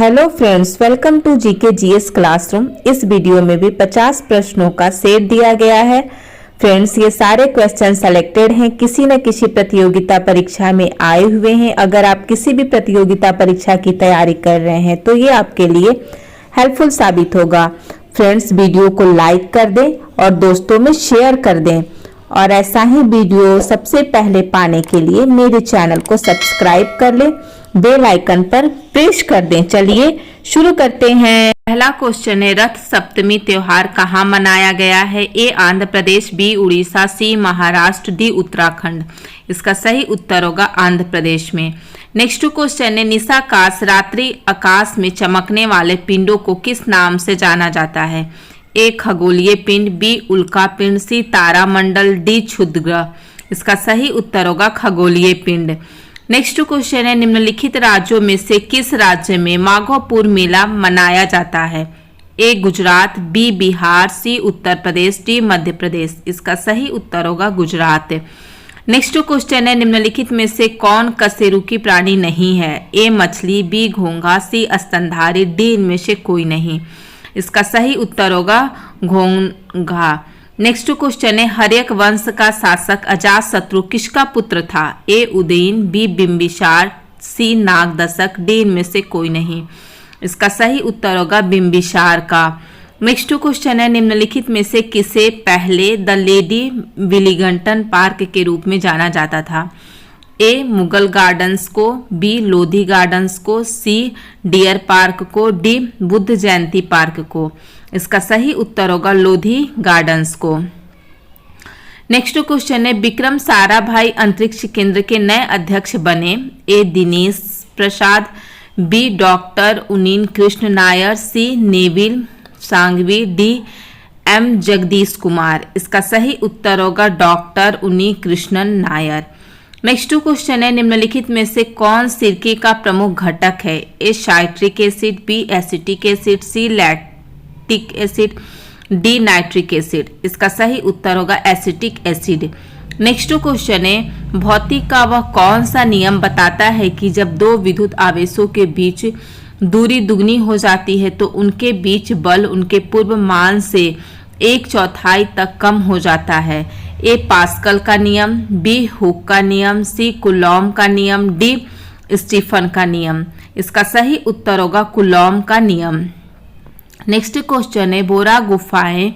Hello friends, welcome to GK GS classroom. इस video में भी 50 प्रश्नों का सेट दिया गया है। फ्रेंड्स, ये सारे क्वेश्चन सेलेक्टेड हैं, किसी न किसी प्रतियोगिता परीक्षा में आए हुए हैं। अगर आप किसी भी प्रतियोगिता परीक्षा की तैयारी कर रहे हैं तो ये आपके लिए हेल्पफुल साबित होगा। फ्रेंड्स, वीडियो को लाइक कर दें और दोस्तों में शेयर कर दें, और ऐसा ही वीडियो सबसे पहले पाने के लिए मेरे चैनल को सब्सक्राइब कर लें, बेल आइकन पर प्रेस कर दें। चलिए शुरू करते हैं। पहला क्वेश्चन है, रथ सप्तमी त्योहार कहाँ मनाया गया है? ए आंध्र प्रदेश, बी उड़ीसा, सी महाराष्ट्र, डी उत्तराखंड। इसका सही उत्तर होगा आंध्र प्रदेश में। नेक्स्ट क्वेश्चन है, निशाकाश रात्रि आकाश में चमकने वाले पिंडों को किस नाम से जाना जाता है? ए खगोलीय पिंड, बी उल्का पिंड, सी तारामंडल, डी क्षुद्र। इसका सही उत्तर होगा खगोलीय पिंड। नेक्स्ट क्वेश्चन है, निम्नलिखित राज्यों में से किस राज्य में माघोपुर मेला मनाया जाता है? ए गुजरात, बी बिहार, सी उत्तर प्रदेश, डी मध्य प्रदेश। इसका सही उत्तर होगा गुजरात। नेक्स्ट क्वेश्चन है, निम्नलिखित में से कौन कशेरुकी प्राणी नहीं है? ए मछली, बी घोंघा, सी स्तनधारी, डी इनमें से कोई नहीं। इसका सही उत्तर होगा घोंघा। नेक्स्ट क्वेश्चन है, हर्यक वंश का शासक अजातशत्रु किसका पुत्र था? ए उदयन, बी बिंबिसार, सी नागदशक, डी इनमें से कोई नहीं। इसका सही उत्तर होगा बिंबिसार का। नेक्स्ट क्वेश्चन है, निम्नलिखित में से किसे पहले द लेडी विलिंगटन पार्क के रूप में जाना जाता था? ए मुगल गार्डन्स को, बी लोधी गार्डन्स को, सी डियर पार्क को, डी बुद्ध जयंती पार्क को। इसका सही उत्तर होगा लोधी गार्डन्स को। नेक्स्ट क्वेश्चन है, विक्रम साराभाई अंतरिक्ष केंद्र के नए अध्यक्ष बने? A Dinesh Prasad, B doctor Unnikrishnan Nair, C Neville Sanghvi, D M Jagadish Kumar. इसका सही उत्तर होगा डॉक्टर उनी कृष्णन नायर। नेक्स्ट क्वेश्चन है, निम्नलिखित में से कौन सिरके का प्रमुख घटक है? A citric acid, B acetic acid, C lactic acid, D nitric acid. इसका सही उत्तर होगा एसिटिक एसिड। नेक्स्ट क्वेश्चन है, भौतिक का वह कौन सा नियम बताता है कि जब दो विद्युत आवेशों के बीच दूरी दुगनी हो जाती है तो उनके बीच बल उनके पूर्व मान से 1/4 तक कम हो जाता है? ए पास्कल का नियम, बी हुक का नियम, सी कुलॉम का नियम, डी स्टीफन का नियम। इसका सही उत्तर होगा कुलॉम का नियम। नेक्स्ट क्वेश्चन है, बोरा गुफाएं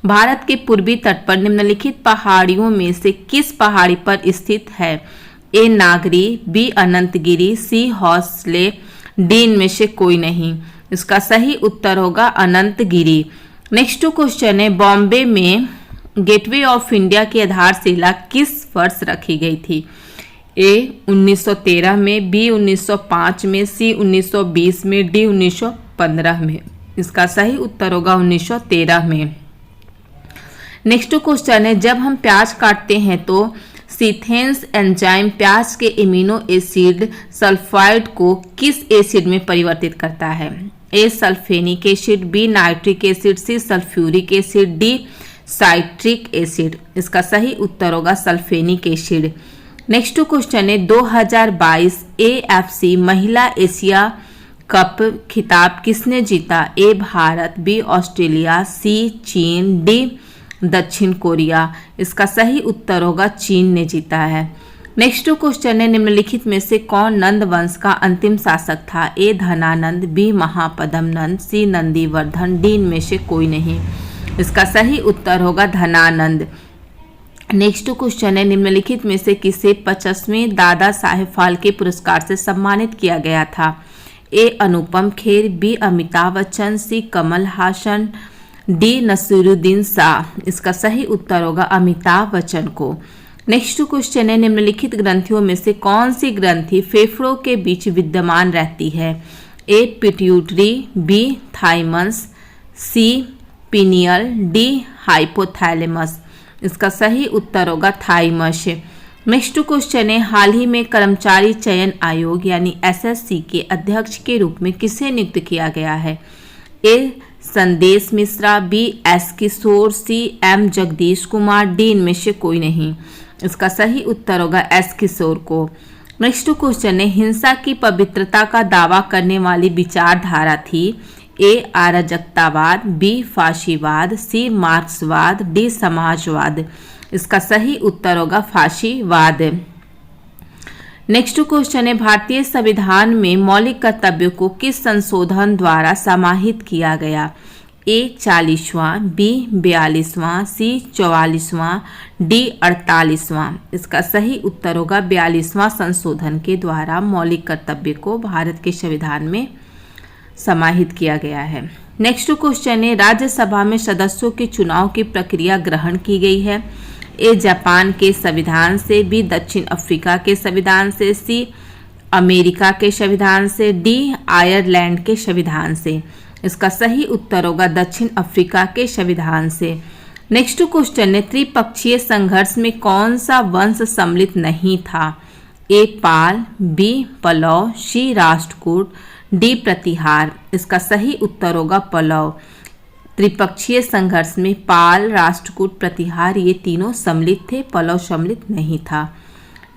भारत के पूर्वी तट पर निम्नलिखित पहाड़ियों में से किस पहाड़ी पर स्थित है? ए नागरी, बी अनंतगिरी, सी हौसले, डी इनमें से कोई नहीं। इसका सही उत्तर होगा अनंतगिरी। नेक्स्ट क्वेश्चन है, बॉम्बे में गेटवे ऑफ इंडिया की आधारशिला किस वर्ष रखी गई थी? ए 1913 में, बी 1905 में, सी 1920 में, डी 1915 में। इसका सही उत्तर होगा 1913 में। नेक्स्ट क्वेश्चन है, जब हम प्याज काटते हैं तो सीथेंस एंजाइम प्याज के एमिनो एसिड सल्फाइड को किस एसिड में परिवर्तित करता है? A sulphenic acid, B nitric acid, C sulphuric acid, D citric acid. इसका सही उत्तर होगा सल्फेनिक एसिड। नेक्स्ट क्वेश्चन है, 2022 AFC महिला एशिया कप खिताब किसने जीता? ए भारत, बी ऑस्ट्रेलिया, सी चीन, डी दक्षिण कोरिया। इसका सही उत्तर होगा चीन ने जीता है। नेक्स्ट क्वेश्चन है, निम्नलिखित में से कौन नंद वंश का अंतिम शासक था? ए धनानंद, बी महापद्म नंद, सी नंदीवर्धन, डी इनमें से कोई नहीं। इसका सही उत्तर होगा धनानंद। नेक्स्ट क्वेश्चन है, निम्नलिखित में से किसे 50वें दादा साहेब फाल्के पुरस्कार से सम्मानित किया गया था? ए अनुपम खेर, बी अमिताभ बच्चन, सी कमल हासन, डी नसीरुद्दीन शाह। इसका सही उत्तर होगा अमिताभ बच्चन को। नेक्स्ट क्वेश्चन है, निम्नलिखित ग्रंथियों में से कौन सी ग्रंथि फेफड़ों के बीच विद्यमान रहती है? A pituitary, B thymus, C pineal, D hypothalamus. इसका सही उत्तर होगा थाइमस। नेक्स्ट क्वेश्चन है, हाल ही में कर्मचारी चयन आयोग यानी SSC के अध्यक्ष के रूप में किसे नियुक्त किया गया है? ए संदेश मिश्रा, बी S किशोर, सी M जगदीश कुमार, डी इनमें से कोई नहीं। इसका सही उत्तर होगा S किशोर को। नेक्स्ट क्वेश्चन है, हिंसा की पवित्रता का दावा करने वाली विचारधारा थी? ए अराजकतावाद, बी फाशीवाद, सी मार्क्सवाद, डी समाजवाद। इसका सही उत्तर होगा फाशीवाद। नेक्स्ट क्वेश्चन है, भारतीय संविधान में मौलिक कर्तव्यों को किस संशोधन द्वारा समाहित किया गया? ए 40वां, बी 42वां, सी 44वां, डी 48वां। इसका सही उत्तर होगा 42वां संशोधन के द्वारा मौलिक कर्तव्य को भारत के संविधान में समाहित किया गया है। नेक्स्ट क्वेश्चन है, राज्यसभा में सदस्यों के चुनाव की प्रक्रिया ग्रहण की गई है? ए जापान के संविधान से, बी दक्षिण अफ्रीका के संविधान से, सी अमेरिका के संविधान से, डी आयरलैंड के संविधान से। इसका सही उत्तर होगा दक्षिण अफ्रीका के संविधान से। नेक्स्ट क्वेश्चन है, त्रिपक्षीय संघर्ष में कौन सा वंश सम्मिलित नहीं था? ए पाल, बी पल्लव, सी राष्ट्रकूट, डी प्रतिहार। इसका सही उत्तर होगा पल्लव। त्रिपक्षीय संघर्ष में पाल, राष्ट्रकूट, प्रतिहार ये तीनों सम्मिलित थे, पल्लव सम्मिलित नहीं था।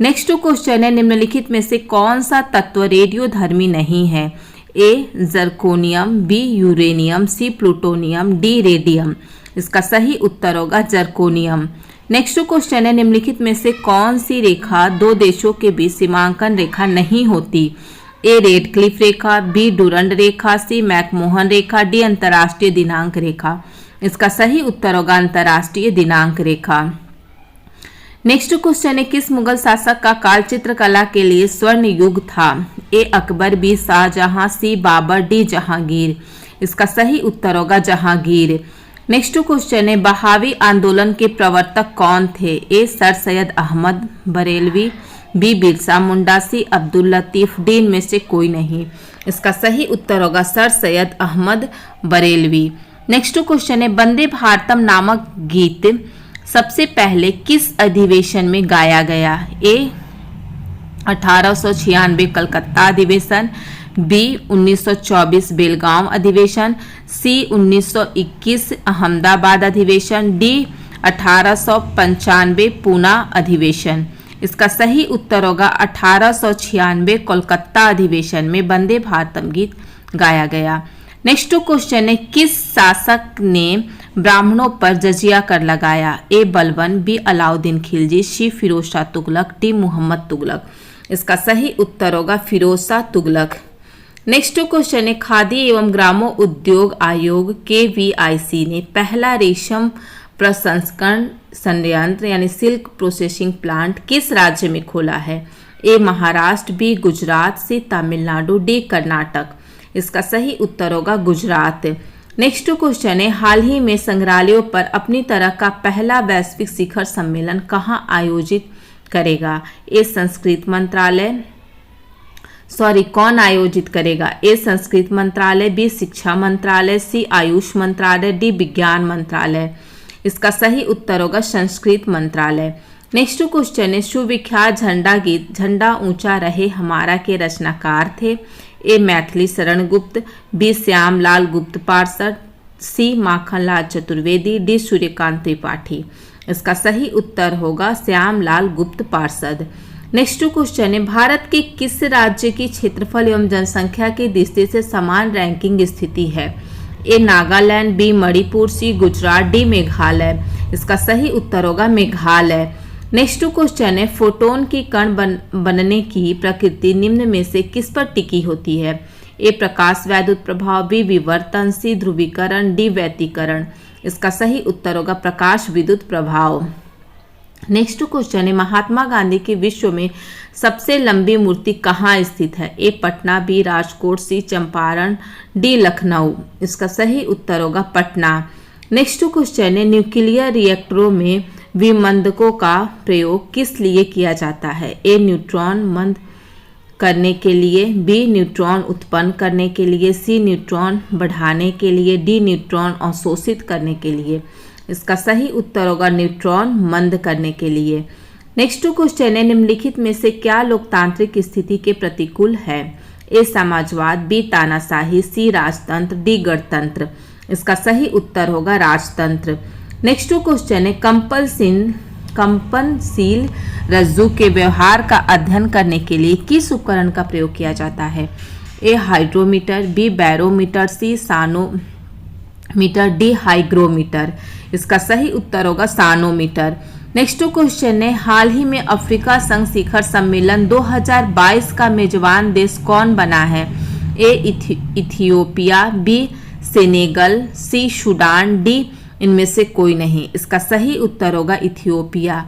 नेक्स्ट क्वेश्चन है, निम्नलिखित में से कौन सा तत्व रेडियोधर्मी नहीं है? ए जर्कोनियम, बी यूरेनियम, सी प्लूटोनियम, डी रेडियम। इसका सही उत्तर होगा जर्कोनियम। नेक्स्ट क्वेश्चन है, निम्नलिखित में से कौन सी रेखा दो देशों के बीच सीमांकन रेखा नहीं होती? ए रेडक्लिफ रेखा, बी डुरंड रेखा, सी मैकमोहन रेखा, डी अंतर्राष्ट्रीय दिनांक रेखा। इसका सही उत्तर होगा अंतर्राष्ट्रीय दिनांक रेखा। नेक्स्ट क्वेश्चन है, किस मुगल शासक का काल चित्रकला के लिए स्वर्ण युग था? ए अकबर, बी शाहजहां, सी बाबर, डी जहांगीर। इसका सही उत्तर होगा जहांगीर। नेक्स्ट क्वेश्चन है, बहावी आंदोलन के प्रवर्तक कौन थे? A Sir Syed Ahmad Barelvi, B Birsa Munda, C Abdul Latif, D इनमें से कोई नहीं। इसका सही उत्तर होगा Sir Syed Ahmad Barelvi. Next question है, वंदे भारतम नामक गीत सबसे पहले किस अधिवेशन में गाया गया? ए 1896 कलकत्ता अधिवेशन, बी 1924 बेलगांव अधिवेशन, सी 1921 अहमदाबाद अधिवेशन, डी 1895 पूना अधिवेशन। इसका सही उत्तर होगा 1896 कोलकाता अधिवेशन में वंदे भारतम गीत गाया गया। नेक्स्ट क्वेश्चन है, किस शासक ने ब्राह्मणों पर जजिया कर लगाया? ए बलबन, बी अलाउद्दीन खिलजी, सी फिरोज शाह तुगलक, डी मोहम्मद तुगलक। इसका सही उत्तर होगा फिरोज शाह तुगलक। नेक्स्ट क्वेश्चन है, खादी एवं ग्रामो उद्योग आयोग KVIC ने पहला रेशम प्रसंस्करण संयंत्र यानी सिल्क प्रोसेसिंग प्लांट किस राज्य में खोला है? ए महाराष्ट्र, बी गुजरात, सी तमिलनाडु, डी कर्नाटक। इसका सही उत्तर होगा गुजरात। नेक्स्ट क्वेश्चन है, हाल ही में संग्रहालयों पर अपनी तरह का पहला वैश्विक शिखर सम्मेलन कहाँ आयोजित करेगा? ए संस्कृत मंत्रालय, कौन आयोजित करेगा? ए संस्कृत मंत्रालय, बी शिक्षा मंत्रालय, सी आयुष मंत्रालय, डी विज्ञान मंत्रालय। इसका सही उत्तर होगा संस्कृत मंत्रालय। नेक्स्ट क्वेश्चन है, सुविख्यात झंडा गीत झंडा ऊंचा रहे हमारा के रचनाकार थे? ए मैथिली शरण गुप्त, बी श्यामलाल गुप्त पार्षद, सी माखनलाल चतुर्वेदी, डी सूर्यकांत त्रिपाठी। इसका सही उत्तर होगा श्यामलाल गुप्त पार्षद। नेक्स्ट क्वेश्चन है, भारत के किस राज्य की क्षेत्रफल एवं जनसंख्या की दृष्टि से समान रैंकिंग स्थिति है? ए नागालैंड, बी मणिपुर, सी गुजरात, डी मेघालय। इसका सही उत्तर होगा मेघालय। नेक्स्ट क्वेश्चन है, फोटोन की कण बनने की प्रकृति निम्न में से किस पर टिकी होती है? ए प्रकाश वैद्युत प्रभाव, बी विवर्तन, सी ध्रुवीकरण, डी व्यतिकरण। इसका सही उत्तर होगा प्रकाश विद्युत प्रभाव। नेक्स्ट क्वेश्चन है, महात्मा गांधी की विश्व में सबसे लंबी मूर्ति कहाँ स्थित है? ए पटना, बी राजकोट, सी चंपारण, डी लखनऊ। इसका सही उत्तर होगा पटना। नेक्स्ट क्वेश्चन है, न्यूक्लियर रिएक्टरों में विमंदकों का प्रयोग किस लिए किया जाता है? ए न्यूट्रॉन मंद करने के लिए, बी न्यूट्रॉन उत्पन्न करने के लिए, सी न्यूट्रॉन बढ़ाने के लिए, डी न्यूट्रॉन अवशोषित करने के लिए। इसका सही उत्तर होगा न्यूट्रॉन मंद करने के लिए। नेक्स्ट क्वेश्चन है, निम्नलिखित में से क्या लोकतांत्रिक स्थिति के प्रतिकूल है? ए समाजवाद, बी तानाशाही, सी राजतंत्र, डी गणतंत्र। इसका सही उत्तर होगा राजतंत्र। नेक्स्ट क्वेश्चन है, कंपल सिंह कंपनशील रज्जु के व्यवहार का अध्ययन करने के लिए किस उपकरण का प्रयोग किया जाता है? ए हाइड्रोमीटर, बी बैरोमीटर, सी सानोमीटर, डी हाइग्रोमीटर। इसका सही उत्तर होगा सानोमीटर। नेक्स्ट क्वेश्चन है, हाल ही में अफ्रीका संघ शिखर सम्मेलन 2022 का मेजबान देश कौन बना है? ए इथियोपिया, बी सेनेगल, सी सूडान, डी इनमें से कोई नहीं। इसका सही उत्तर होगा इथियोपिया।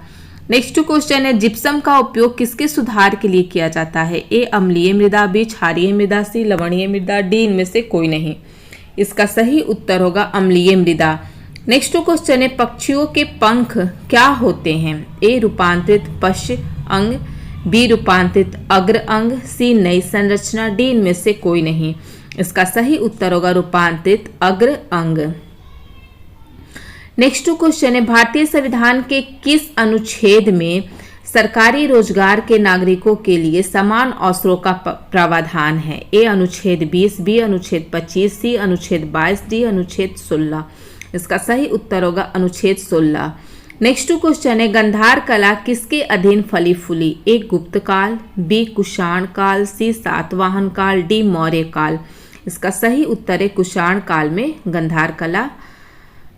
नेक्स्ट क्वेश्चन है, जिप्सम का उपयोग किसके सुधार के लिए किया जाता है? ए अम्लीय मृदा, बी क्षारीय मृदा, सी लवणीय मृदा, डी इनमें से कोई नहीं। इसका सही उत्तर होगा अम्लीय मृदा। नेक्स्ट क्वेश्चन है, पक्षियों के पंख क्या होते हैं? ए रूपांतरित पश्च अंग, बी रूपांतरित अग्र अंग, सी नई संरचना, डी इनमें से कोई नहीं। इसका सही उत्तर होगा रूपांतरित अग्र अंग। नेक्स्ट क्वेश्चन है, भारतीय संविधान के किस अनुच्छेद में सरकारी रोजगार के नागरिकों के लिए समान अवसरों का प्रावधान है? ए अनुच्छेद 20, बी अनुच्छेद 25, सी अनुच्छेद 22, डी अनुच्छेद 16। इसका सही उत्तर होगा अनुच्छेद 16। नेक्स्ट क्वेश्चन है, गंधार कला किसके अधीन फली फूली? ए गुप्त काल, बी कुषाण काल, सी सातवाहन काल, डी मौर्य काल। इसका सही उत्तर है कुषाण काल में गंधार कला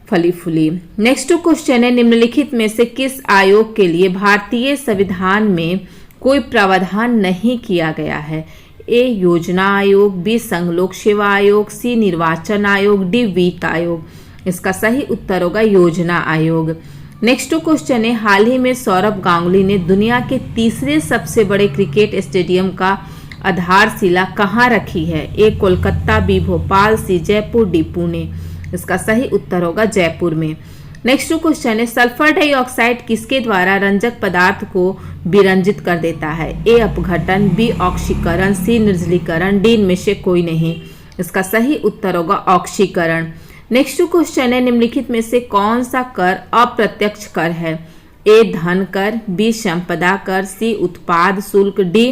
फली फूली। नेक्स्ट क्वेश्चन है, निम्नलिखित में से किस आयोग के लिए भारतीय संविधान में कोई प्रावधान नहीं किया गया है? ए योजना आयोग, बी संघ लोक सेवा आयोग, सी निर्वाचन आयोग, डी वित्त आयोग। इसका सही उत्तर होगा योजना आयोग। नेक्स्ट क्वेश्चन है, हाल ही में सौरभ गांगुली ने दुनिया के तीसरे सबसे बड़े क्रिकेट स्टेडियम का आधारशिला कहाँ रखी है? ए कोलकाता, बी भोपाल, सी जयपुर, डी पुणे। इसका सही उत्तर होगा जयपुर में। नेक्स्ट क्वेश्चन है, सल्फर डाइऑक्साइड किसके द्वारा रंजक पदार्थ को विरंजित कर देता है? ए अपघटन, बी ऑक्सीकरण, सी निर्जलीकरण, डी इनमें से कोई नहीं। इसका सही उत्तर होगा ऑक्सीकरण। नेक्स्ट क्वेश्चन है, निम्नलिखित में से कौन सा कर अप्रत्यक्ष कर है? ए धन कर, बी संपदा कर, सी उत्पाद शुल्क, डी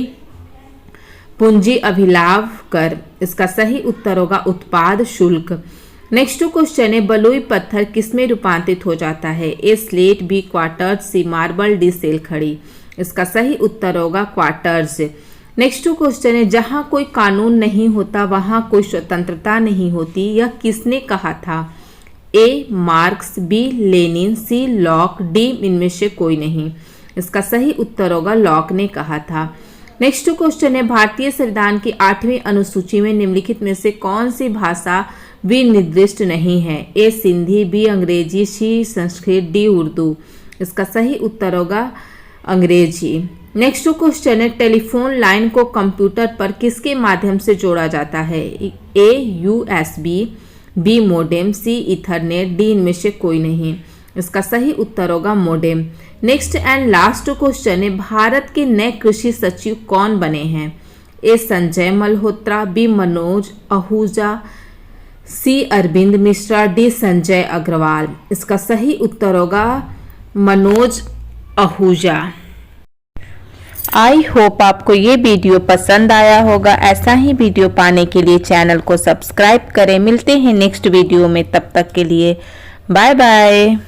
पूंजी अभिलाभ कर। इसका सही उत्तर होगा उत्पाद शुल्क। नेक्स्ट क्वेश्चन है, बलुई पत्थर किसमें रूपांतरित हो जाता है? ए स्लेट, बी क्वार्टर्स, सी मार्बल, डी सेल खड़ी। इसका सही उत्तर होगा क्वार्टर्स। नेक्स्ट क्वेश्चन है, जहां कोई कानून नहीं होता वहां कोई स्वतंत्रता नहीं होती, यह किसने कहा था? ए मार्क्स, बी लेनिन, सी लॉक, डी इनमें से कोई नहीं। इसका सही उत्तर होगा लॉक ने कहा था। नेक्स्ट क्वेश्चन है, भारतीय संविधान की 8वीं अनुसूची में निम्नलिखित में से कौन सी भाषा विनिर्दिष्ट नहीं है? ए सिंधी, बी अंग्रेजी, सी संस्कृत, डी उर्दू। इसका सही उत्तर होगा अंग्रेजी। नेक्स्ट क्वेश्चन है, टेलीफोन लाइन को कंप्यूटर पर किसके माध्यम से जोड़ा जाता है? ए यूएसबी, बी मोडेम, सी इथरनेट, डी इनमें से कोई नहीं। इसका सही उत्तर होगा modem. Next and last question है, भारत के नए कृषि सचिव कौन बने हैं? ए संजय मल्होत्रा, बी मनोज आहूजा, सी अरविंद मिश्रा, डी संजय अग्रवाल। इसका सही उत्तर होगा मनोज आहूजा। आई होप आपको ये वीडियो पसंद आया होगा। ऐसा ही वीडियो पाने के लिए चैनल को सब्सक्राइब करें। मिलते हैं नेक्स्ट वीडियो में, तब तक के लिए बाय बाय।